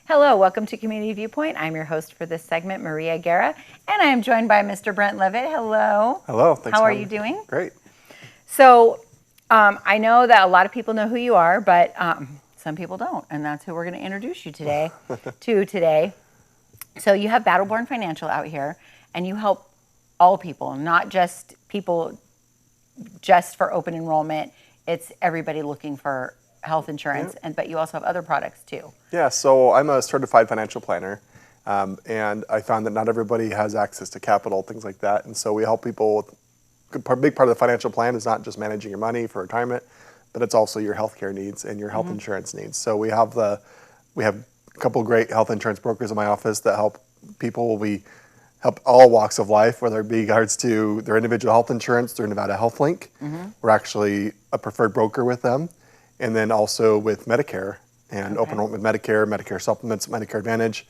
Hello, welcome to Community Viewpoint. I'm your host for this segment, Maria Guerra, and I am joined by Mr. Brent Leavitt. Hello. Hello. Thanks. How are you doing? Great. So, I know that a lot of people know who you are, but some people don't, and that's who we're going to introduce you today. So you have BattleBorn Financial out here, and you help all people, not just people just for open enrollment. It's everybody looking for health insurance, but you also have other products too. Yeah, so I'm a certified financial planner, and I found that not everybody has access to capital, things like that, and so we help people. A big part of the financial plan is not just managing your money for retirement, but it's also your healthcare needs and your health insurance needs. So we have a couple great health insurance brokers in my office that help people. We help all walks of life, whether it be regards to their individual health insurance through Nevada Health Link. We're actually a preferred broker with them. And then also with Medicare and open enrollment with Medicare supplements, Medicare Advantage.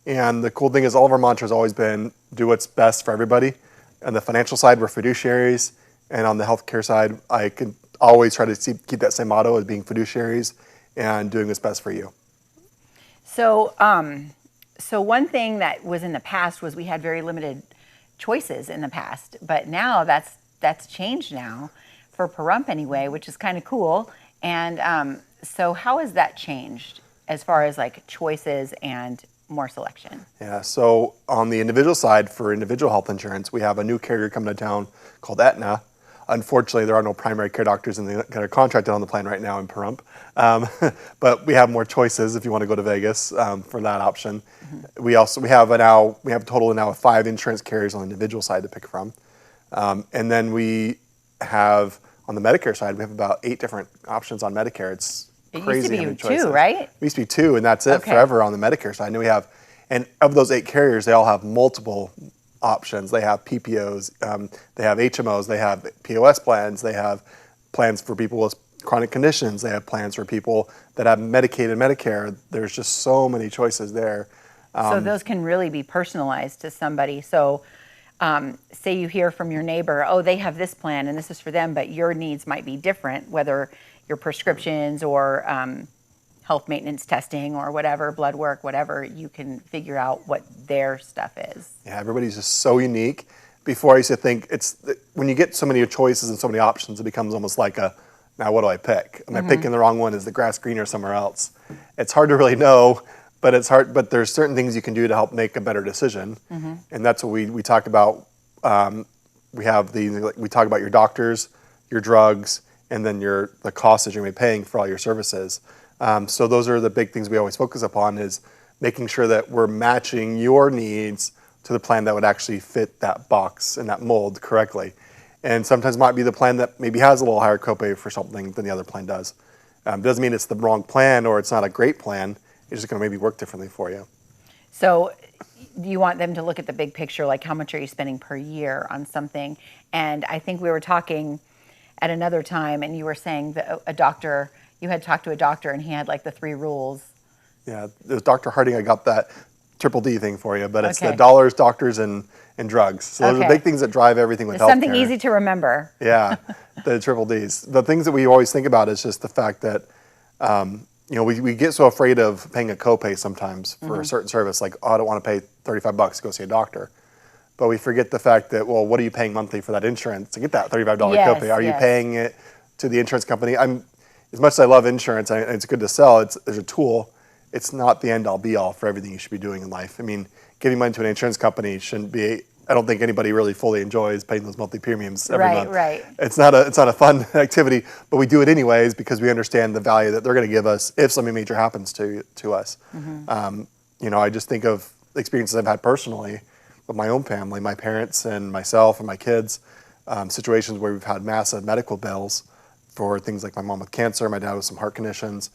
And the cool thing is all of our mantra has always been do what's best for everybody. On the financial side, we're fiduciaries. And on the healthcare side, I can always try to keep that same motto as being fiduciaries and doing what's best for you. So, so one thing that was in the past was we had very limited choices in the past, but now that's changed now for Pahrump anyway, which is kind of cool. And so how has that changed as far as like choices and more selection? Yeah, so on the individual side, for individual health insurance, we have a new carrier coming to town called Aetna. Unfortunately, there are no primary care doctors that are contracted on the plan right now in Pahrump. But we have more choices if you want to go to Vegas for that option. We have a total now of 5 insurance carriers on the individual side to pick from. And then we have, on the Medicare side, we have about 8 different options on Medicare. It's crazy how many choices. It used to be 2, right? It used to be 2, and that's it forever on the Medicare side. And we have, and of those 8 carriers, they all have multiple options. They have PPOs, they have HMOs, they have POS plans, they have plans for people with chronic conditions, they have plans for people that have Medicaid and Medicare. There's just so many choices there. So those can really be personalized to somebody. So say you hear from your neighbor, oh, they have this plan and this is for them, but your needs might be different, whether your prescriptions or health maintenance testing or whatever, blood work, whatever, you can figure out what their stuff is. Yeah, everybody's just so unique. Before I used to think, when you get so many choices and so many options, it becomes almost like now what do I pick? Am I picking the wrong one? Is the grass greener somewhere else? It's hard to really know. But it's hard. But there's certain things you can do to help make a better decision, and that's what we talk about. We talk about your doctors, your drugs, and then the costs that you're going to be paying for all your services. So those are the big things we always focus upon, is making sure that we're matching your needs to the plan that would actually fit that box and that mold correctly. And sometimes it might be the plan that maybe has a little higher copay for something than the other plan does. Doesn't mean it's the wrong plan or it's not a great plan. It's just going to maybe work differently for you. So you want them to look at the big picture, like how much are you spending per year on something? And I think we were talking at another time, and you were saying that you had talked to a doctor, and he had like the 3 rules. Yeah, it was Dr. Harding. I got that triple D thing for you, but it's the dollars, doctors, and drugs. So those are the big things that drive everything with healthcare. Something easy to remember. Yeah, the triple Ds. The things that we always think about is just the fact that we get so afraid of paying a copay sometimes for a certain service, like, oh, I don't want to pay $35 to go see a doctor. But we forget the fact that, well, what are you paying monthly for that insurance to get that $35 copay? Are you paying it to the insurance company? As much as I love insurance, and it's good to sell, there's a tool. It's not the end-all, be-all for everything you should be doing in life. I mean, giving money to an insurance company shouldn't be. I don't think anybody really fully enjoys paying those monthly premiums every month. Right. It's not a fun activity, but we do it anyways because we understand the value that they're going to give us if something major happens to us. I just think of the experiences I've had personally with my own family, my parents and myself and my kids, situations where we've had massive medical bills for things like my mom with cancer, my dad with some heart conditions,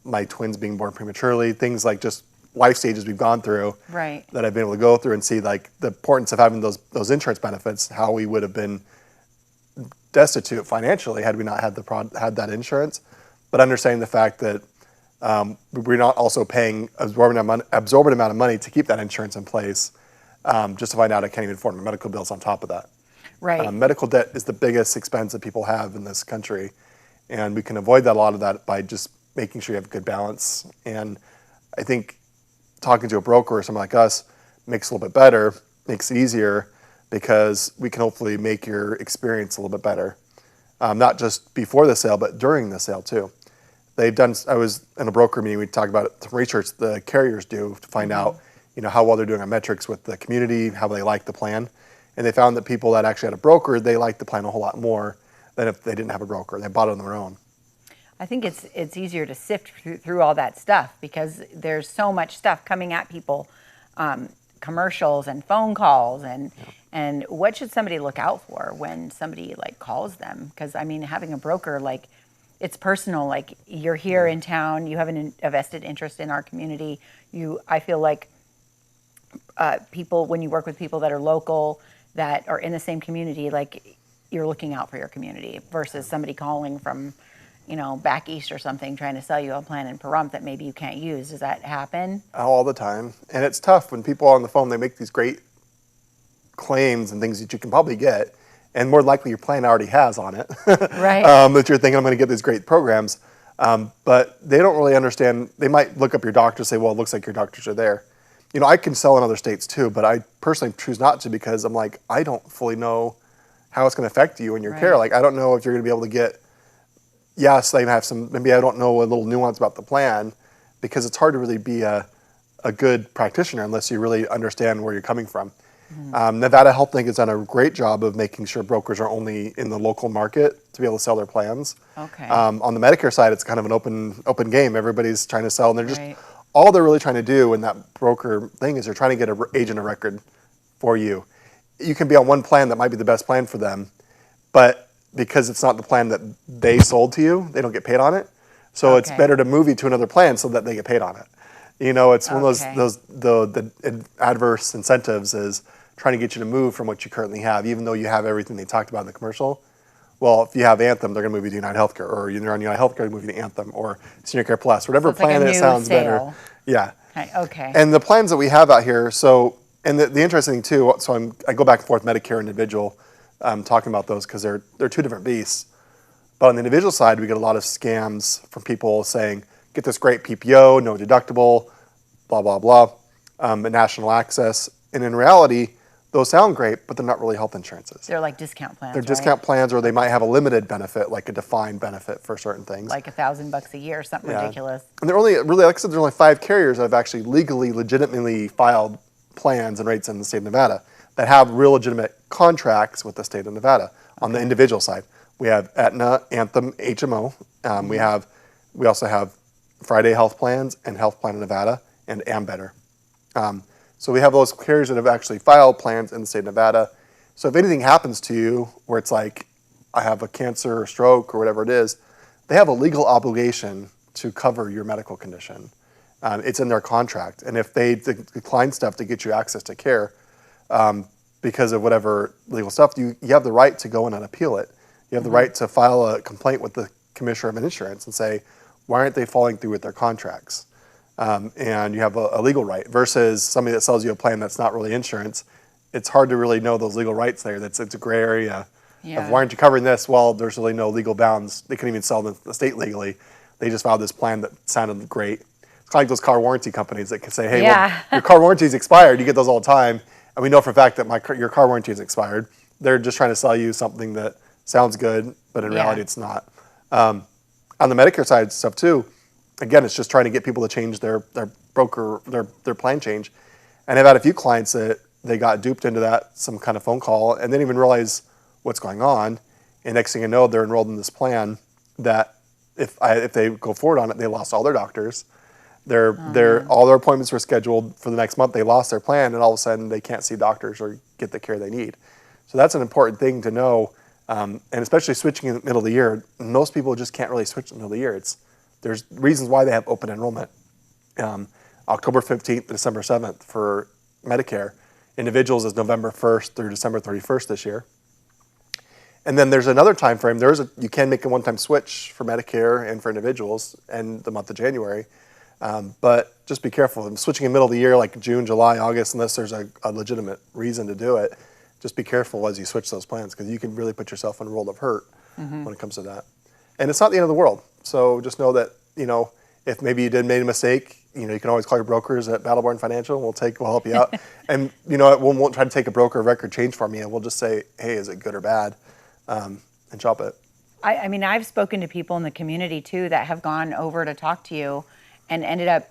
my twins being born prematurely, things like just life stages we've gone through that I've been able to go through and see like the importance of having those insurance benefits, how we would have been destitute financially had we not had that insurance, but understanding the fact that we're not also paying absorbent amount of money to keep that insurance in place, just to find out I can't even afford my medical bills on top of that. Medical debt is the biggest expense that people have in this country, and we can avoid a lot of that by just making sure you have good balance. And I think talking to a broker or something like us makes it a little bit better, makes it easier, because we can hopefully make your experience a little bit better. Not just before the sale, but during the sale too. I was in a broker meeting, we talked about some research the carriers do to find out, how well they're doing on metrics with the community, how they like the plan. And they found that people that actually had a broker, they liked the plan a whole lot more than if they didn't have a broker. They bought it on their own. I think it's easier to sift through all that stuff because there's so much stuff coming at people, commercials and phone calls, and what should somebody look out for when somebody like calls them? Because I mean, having a broker, like, it's personal. Like, you're here in town, you have a vested interest in our community. I feel like people, when you work with people that are local, that are in the same community, like, you're looking out for your community versus somebody calling from, back east or something, trying to sell you a plan in Pahrump that maybe you can't use. Does that happen? All the time. And it's tough when people are on the phone, they make these great claims and things that you can probably get, and more likely your plan already has on it. Right. That you're thinking, I'm going to get these great programs. But they don't really understand. They might look up your doctor and say, well, it looks like your doctors are there. I can sell in other states too, but I personally choose not to because I'm like, I don't fully know how it's going to affect you and your care. Like, I don't know if you're going to be able to get, yes, they have some, maybe I don't know a little nuance about the plan, because it's hard to really be a good practitioner unless you really understand where you're coming from. Nevada Health Link has done a great job of making sure brokers are only in the local market to be able to sell their plans. Okay. On the Medicare side, it's kind of an open game. Everybody's trying to sell, and they're just, all they're really trying to do in that broker thing is they're trying to get an agent of record for you. You can be on one plan that might be the best plan for them, but because it's not the plan that they sold to you, they don't get paid on it. So it's better to move you to another plan so that they get paid on it. It's one of the adverse incentives is trying to get you to move from what you currently have, even though you have everything they talked about in the commercial. Well, if you have Anthem, they're going to move you to United Healthcare, or you're on United Healthcare, they're move you to Anthem, or Senior Care Plus, whatever plan that sounds better. Yeah. Okay. And the plans that we have out here, and the interesting thing too, so I go back and forth Medicare and individual, talking about those because they're two different beasts. But on the individual side, we get a lot of scams from people saying, get this great PPO, no deductible, blah, blah, blah, national access. And in reality, those sound great, but they're not really health insurances. They're like discount plans. They're discount plans, or they might have a limited benefit, like a defined benefit for certain things. Like $1,000 a year, something ridiculous. And they're only, really, like I said, there's only 5 carriers that have actually legitimately filed plans and rates in the state of Nevada that have real legitimate contracts with the state of Nevada on the individual side. We have Aetna, Anthem, HMO. We also have Friday Health Plans and Health Plan of Nevada and Ambetter. So we have those carriers that have actually filed plans in the state of Nevada. So if anything happens to you where it's like, I have a cancer or stroke or whatever it is, they have a legal obligation to cover your medical condition. It's in their contract. And if they decline stuff to get you access to care because of whatever legal stuff, you have the right to go in and appeal it. You have the right to file a complaint with the Commissioner of Insurance and say, why aren't they following through with their contracts? And you have a legal right versus somebody that sells you a plan that's not really insurance. It's hard to really know those legal rights there. It's a gray area of why aren't you covering this? Well, there's really no legal bounds. They couldn't even sell the state legally. They just filed this plan that sounded great. It's kind of like those car warranty companies that can say, hey, well, your car warranty is expired. You get those all the time. And we know for a fact that your car warranty is expired. They're just trying to sell you something that sounds good, but in reality it's not. On the Medicare side stuff too, again, it's just trying to get people to change their broker, their plan change. And I've had a few clients that they got duped into that, some kind of phone call, and they didn't even realize what's going on. And next thing you know, they're enrolled in this plan that if they go forward on it, they lost all their doctors. All their appointments were scheduled for the next month. They lost their plan, and all of a sudden they can't see doctors or get the care they need. So that's an important thing to know. And especially switching in the middle of the year, most people just can't really switch in the middle of the year. There's reasons why they have open enrollment. October 15th to December 7th for Medicare. Individuals is November 1st through December 31st this year. And then there's another time frame. You can make a one-time switch for Medicare and for individuals in the month of January. But just be careful. I'm switching in the middle of the year, like June, July, August, unless there's a legitimate reason to do it. Just be careful as you switch those plans because you can really put yourself in a world of hurt when it comes to that. And it's not the end of the world. So just know that, if maybe you did made a mistake, you can always call your brokers at BattleBorn Financial. We'll help you out. And we won't try to take a broker record change from you. We'll just say, hey, is it good or bad, and shop it. I mean, I've spoken to people in the community too that have gone over to talk to you and ended up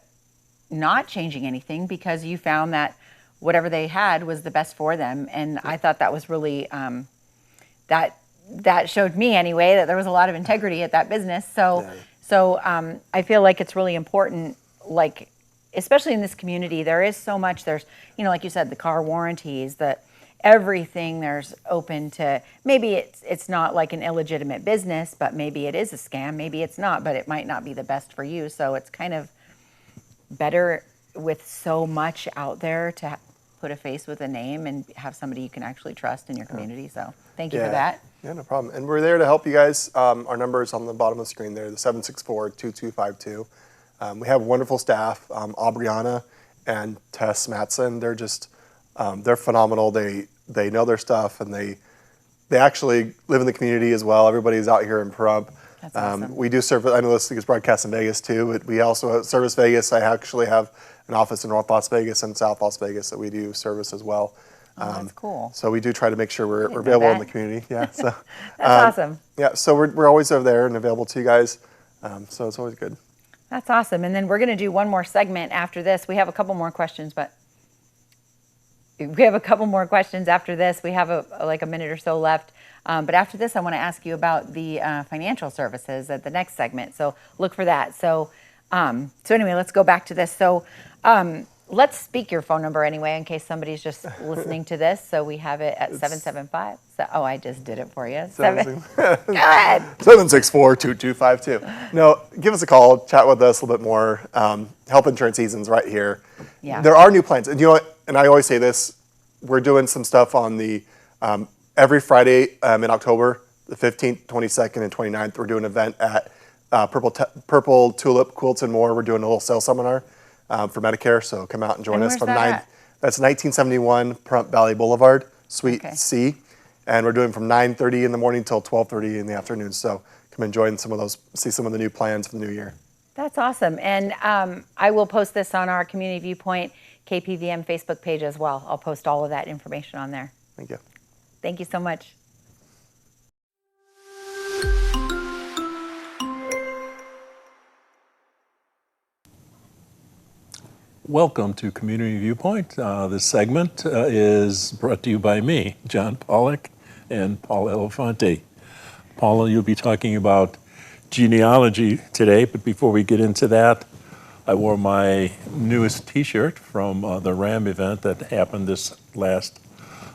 not changing anything because you found that whatever they had was the best for them. And I thought that was really, that showed me anyway, that there was a lot of integrity at that business. So I feel like it's really important, like, especially in this community, there is so much, there's, like you said, the car warranties, everything there's open to, maybe it's not like an illegitimate business, but maybe it is a scam, maybe it's not, but it might not be the best for you. So it's kind of better with so much out there to put a face with a name and have somebody you can actually trust in your community. So thank you for that. Yeah, no problem. And we're there to help you guys. Our number is on the bottom of the screen there, the 764-2252. We have wonderful staff, Aubriana and Tess Matson. They're just, they're phenomenal. They know their stuff, and they actually live in the community as well. Everybody's out here in Pahrump. That's awesome. We do service, I know this is broadcast in Vegas too, but we also service Vegas. I actually have an office in North Las Vegas and South Las Vegas that we do service as well. That's cool. So we do try to make sure we're available in the community. Yeah, so that's awesome. Yeah, so we're always over there and available to you guys. So it's always good. That's awesome. And then we're going to do one more segment after this. We have a couple more questions, but after this. We have like a minute or so left. But after this, I want to ask you about the financial services at the next segment. So look for that. So anyway, let's go back to this. So let's speak your phone number anyway, in case somebody's just listening to this. So we have it at 775. So, I just did it for you. Go ahead. 764-2252. No, give us a call. Chat with us a little bit more. Health insurance season's right here. Yeah. There are new plans. And you know what? And I always say this. We're doing some stuff on the every Friday in October, the 15th, 22nd, and 29th. We're doing an event at Purple Tulip Quilts and More. We're doing a little sales seminar for Medicare, so come out and join us. That's 1971 Pahrump Valley Boulevard, Suite C, and we're doing from 9:30 in the morning till 12:30 in the afternoon. So come and join some of those, see some of the new plans for the new year. That's awesome, and I will post this on our Community Viewpoint KPVM Facebook page as well. I'll post all of that information on there. Thank you. Thank you so much. Welcome to Community Viewpoint. This segment is brought to you by me, John Pollock and Paula Elefante. Paula, you'll be talking about genealogy today, but before we get into that, I wore my newest t-shirt from the RAM event that happened this last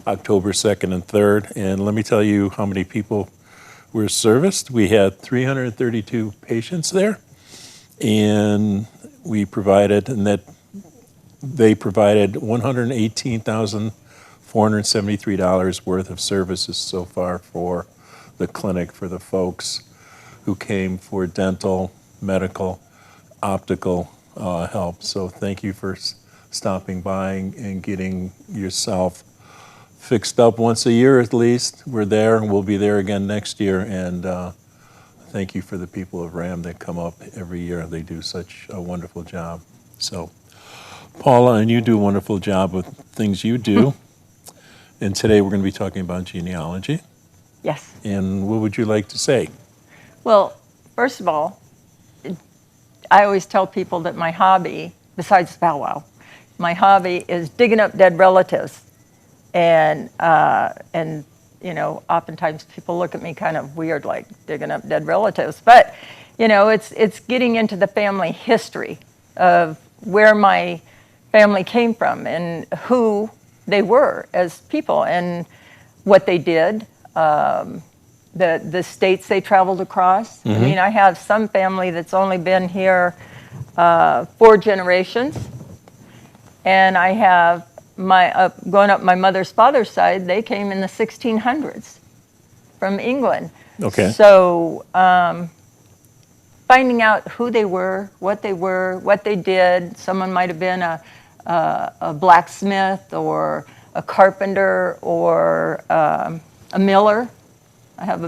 October 2nd and 3rd, and let me tell you how many people were serviced. We had 332 patients there, and we provided, and that they provided $118,473 worth of services so far for the clinic, for the folks who came for dental, medical, optical help. So thank you for stopping by and getting yourself fixed up once a year at least. We're there, and we'll be there again next year. And thank you for the people of RAM that come up every year. They do such a wonderful job. So Paula, and you do a wonderful job with things you do. And today we're going to be talking about genealogy. Yes. And what would you like to say? Well, first of all, I always tell people that my hobby, besides powwow, my hobby is digging up dead relatives. And you know, oftentimes people look at me kind of weird, like digging up dead relatives. But, you know, it's getting into the family history of where my family came from and who they were as people and what they did, the states they traveled across. I mean, I have some family that's only been here 4 generations, and I have going up my mother's father's side, they came in the 1600s from England. Okay. So finding out who they were, what they did. Someone might have been a blacksmith or a carpenter or a miller. I have a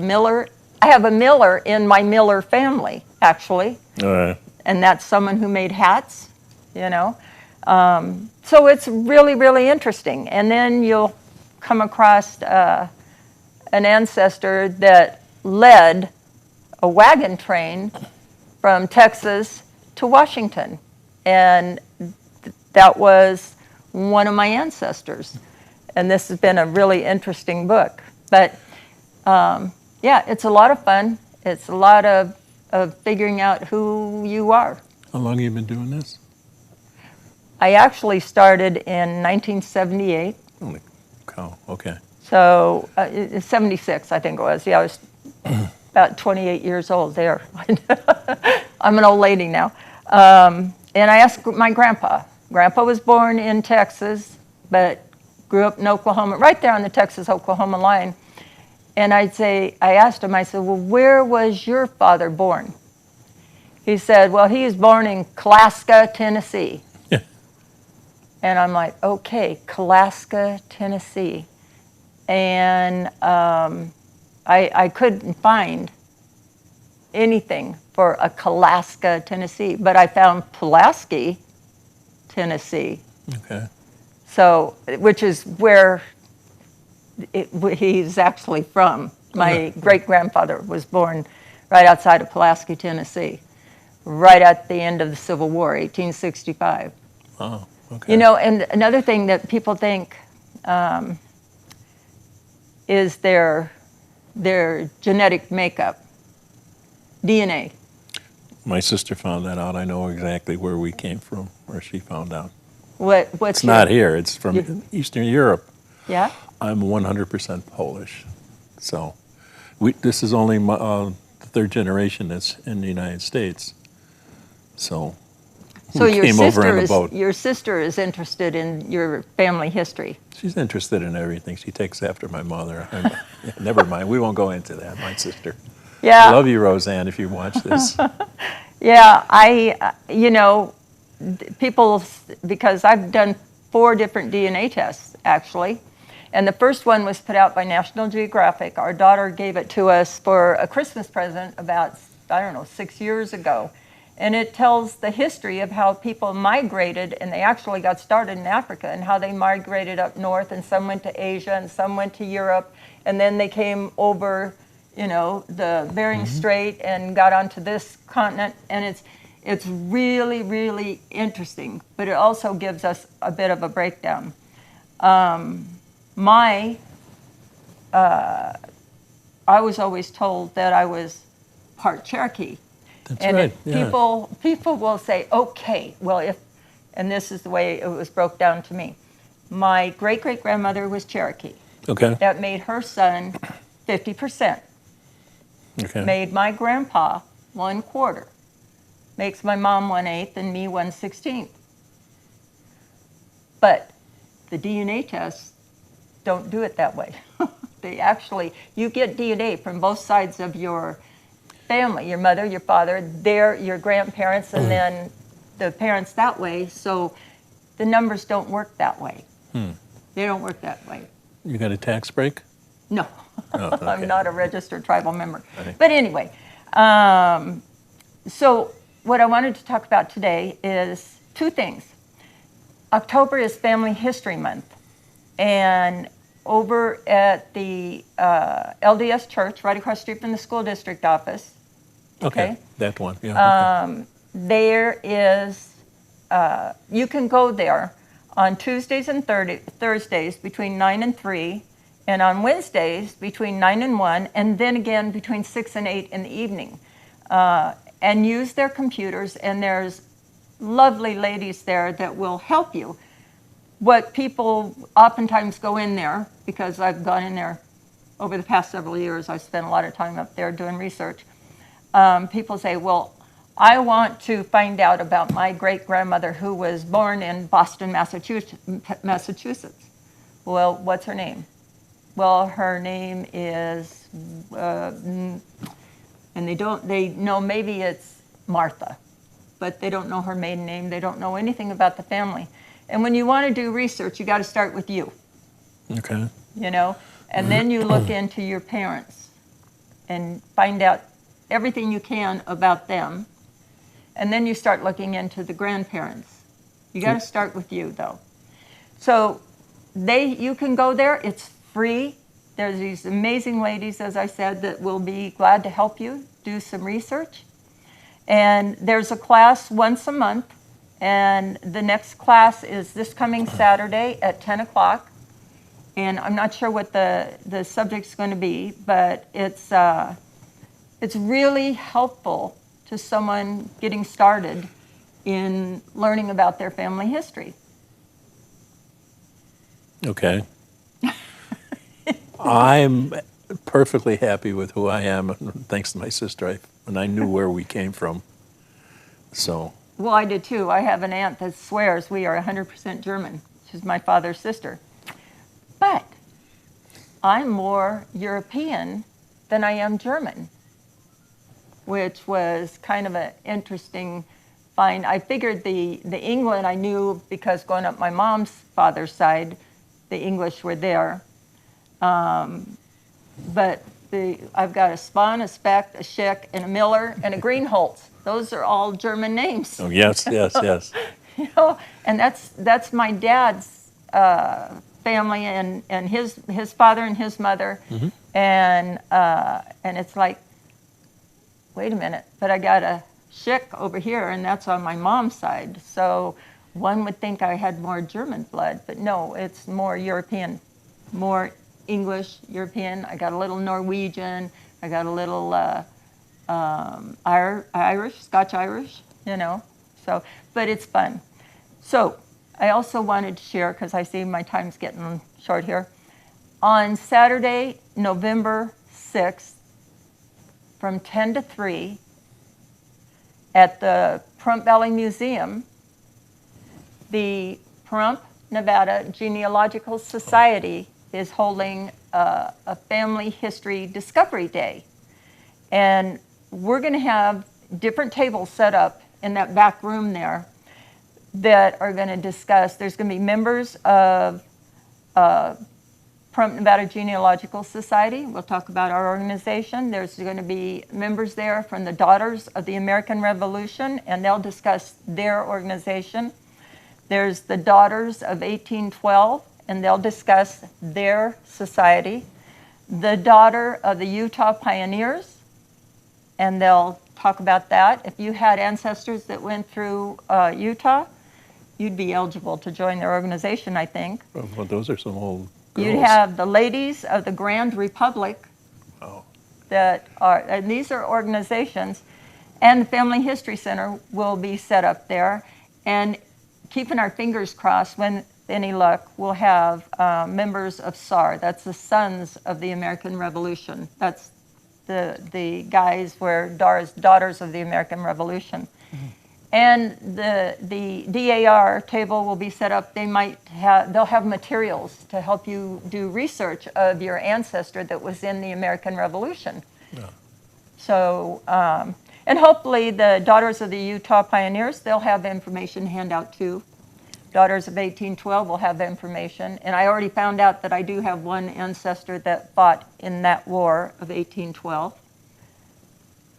miller in my Miller family, actually. All right. and that's someone who made hats, you know. So it's really, really interesting. And then you'll come across an ancestor that led a wagon train from Texas to Washington. And that was one of my ancestors. And this has been a really interesting book. But yeah, it's a lot of fun. It's a lot of figuring out who you are. How long have you been doing this? I actually started in 1978. Holy cow, okay. So 76, I think it was. Yeah, I was about 28 years old there. I'm an old lady now. And I asked my grandpa. Grandpa was born in Texas, but grew up in Oklahoma, right there on the Texas-Oklahoma line. And I asked him, I said, well, where was your father born? He said, well, he was born in Kalaska, Tennessee. Yeah. And I'm like, okay, Kalaska, Tennessee. And I couldn't find anything for a Kalaska, Tennessee, but I found Pulaski, Tennessee. Okay. So, which is where he's actually from. My great-grandfather was born right outside of Pulaski, Tennessee, right at the end of the Civil War, 1865. Oh, okay. You know, and another thing that people think is their genetic makeup, DNA. My sister found that out. I know exactly where we came from, where she found out. What's It's not here. It's from Eastern Europe. Yeah? I'm 100% Polish. So this is only the third generation that's in the United States. So we came over in a boat. Your sister is interested in your family history. She's interested in everything. She takes after my mother. Never mind. We won't go into that. My sister. Yeah. I love you, Roseanne, if you watch this. Yeah, you know, people, because I've done 4 different DNA tests, actually. And the first one was put out by National Geographic. Our daughter gave it to us for a Christmas present about, 6 years ago. And it tells the history of how people migrated, and they actually got started in Africa, and how they migrated up north, and some went to Asia, and some went to Europe, and then they came over, you know, the Bering Strait and got onto this continent. And it's really, really interesting, but it also gives us a bit of a breakdown. I was always told that I was part Cherokee. That's and right. Yeah. People will say, okay, well, and this is the way it was broke down to me. My great-great-grandmother was Cherokee. Okay. That made her son 50%. Okay. Made my grandpa 1/4. Makes my mom 1/8 and me 1/16. But the DNA tests don't do it that way. They actually, you get DNA from both sides of your family, your mother, your father, your grandparents, and then the parents that way. So the numbers don't work that way. They don't work that way. You got a tax break? No, Oh, okay. I'm not a registered tribal member. Okay. But anyway, so what I wanted to talk about today is 2 things. October is Family History Month. And over at the LDS Church, right across the street from the school district office, okay? That one, yeah. Okay. There is, you can go there on Tuesdays and Thursdays between 9 and 3, and on Wednesdays between 9 and 1, and then again between 6 and 8 in the evening. And use their computers, and there's lovely ladies there that will help you. What people oftentimes go in there, because I've gone in there over the past several years, I spent a lot of time up there doing research. People say, well, I want to find out about my great-grandmother who was born in Boston, Massachusetts. Well, what's her name? Well, her name is, and they know maybe it's Martha, but they don't know her maiden name. They don't know anything about the family. And when you want to do research, you got to start with you. Okay. You know, and then you look into your parents and find out everything you can about them. And then you start looking into the grandparents. You got to start with you, though. So you can go there. It's free. There's these amazing ladies, as I said, that will be glad to help you do some research. And there's a class once a month. And the next class is this coming Saturday at 10 o'clock. And I'm not sure what the subject's going to be, but it's really helpful to someone getting started in learning about their family history. Okay. I'm perfectly happy with who I am, thanks to my sister, and I knew where we came from. So. Well, I did too. I have an aunt that swears we are 100% German. She's my father's sister. But I'm more European than I am German, which was kind of an interesting find. I figured the England I knew because going up my mom's father's side, the English were there. But I've got a Spahn, a Specht, a Schick, and a Miller, and a Greenholz. Those are all German names. Oh, yes, yes, yes. You know, and that's my dad's family and his father and his mother, Mm-hmm. and it's like, wait a minute, but I got a Schick over here, and that's on my mom's side. So one would think I had more German blood, but no, it's more European, more English, European. I got a little Norwegian. I got a little Irish, Scotch-Irish, you know. So, but it's fun. So I also wanted to share, because I see my time's getting short here. On Saturday, November 6th, from 10 to 3, at the Pahrump Valley Museum, the Pahrump, Nevada Genealogical Society is holding a family history discovery day. And we're going to have different tables set up in that back room there that are going to discuss. There's going to be members of Pahrump Nevada Genealogical Society. We'll talk about our organization. There's going to be members there from the Daughters of the American Revolution, and they'll discuss their organization. There's the Daughters of 1812, and they'll discuss their society. The Daughter of the Utah Pioneers, and they'll talk about that. If you had ancestors that went through Utah, you'd be eligible to join their organization, I think. Well, those are some old girls. You'd have the Ladies of the Grand Republic. Oh. And these are organizations, and the Family History Center will be set up there. And keeping our fingers crossed, when any luck, we'll have members of SAR. That's the Sons of the American Revolution. That's the guys where Daughters of the American Revolution. Mm-hmm. And the DAR table will be set up. They'll have materials to help you do research of your ancestor that was in the American Revolution. Yeah. So, and hopefully the Daughters of the Utah Pioneers, they'll have information handout too. Daughters of 1812 will have information. And I already found out that I do have one ancestor that fought in that war of 1812.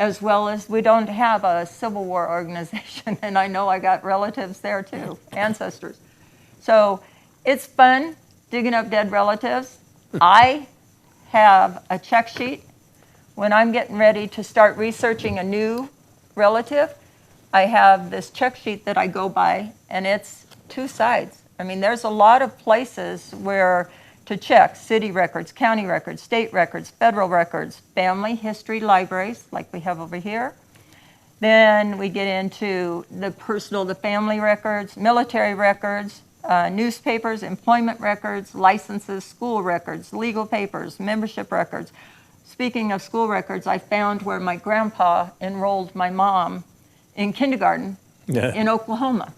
As well as we don't have a Civil War organization, and I know I got relatives there too, ancestors. So it's fun digging up dead relatives. I have a check sheet. When I'm getting ready to start researching a new relative, I have this check sheet that I go by, and it's two sides. I mean, there's a lot of places where to check: city records, county records, state records, federal records, family history libraries like we have over here. Then we get into the family records, military records, newspapers, employment records, licenses, school records, legal papers, membership records. Speaking of school records, I found where my grandpa enrolled my mom in kindergarten in Oklahoma.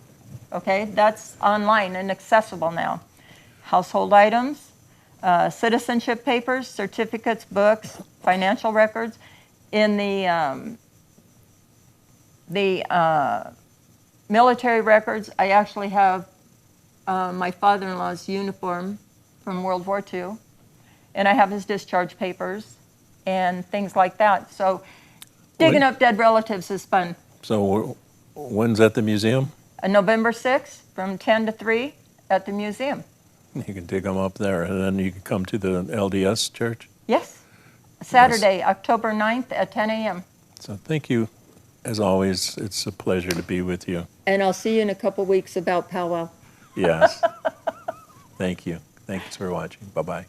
Okay, that's online and accessible now. Household items, citizenship papers, certificates, books, financial records. In the military records, I actually have my father-in-law's uniform from World War II, and I have his discharge papers and things like that. So digging up dead relatives is fun. So When's at the museum? November 6th from 10 to 3 at the museum. You can dig them up there, and then you can come to the LDS church. Yes. Saturday, October 9th at 10 a.m. So thank you, as always. It's a pleasure to be with you. And I'll see you in a couple weeks about powwow. Yes. Thank you. Thanks for watching. Bye-bye.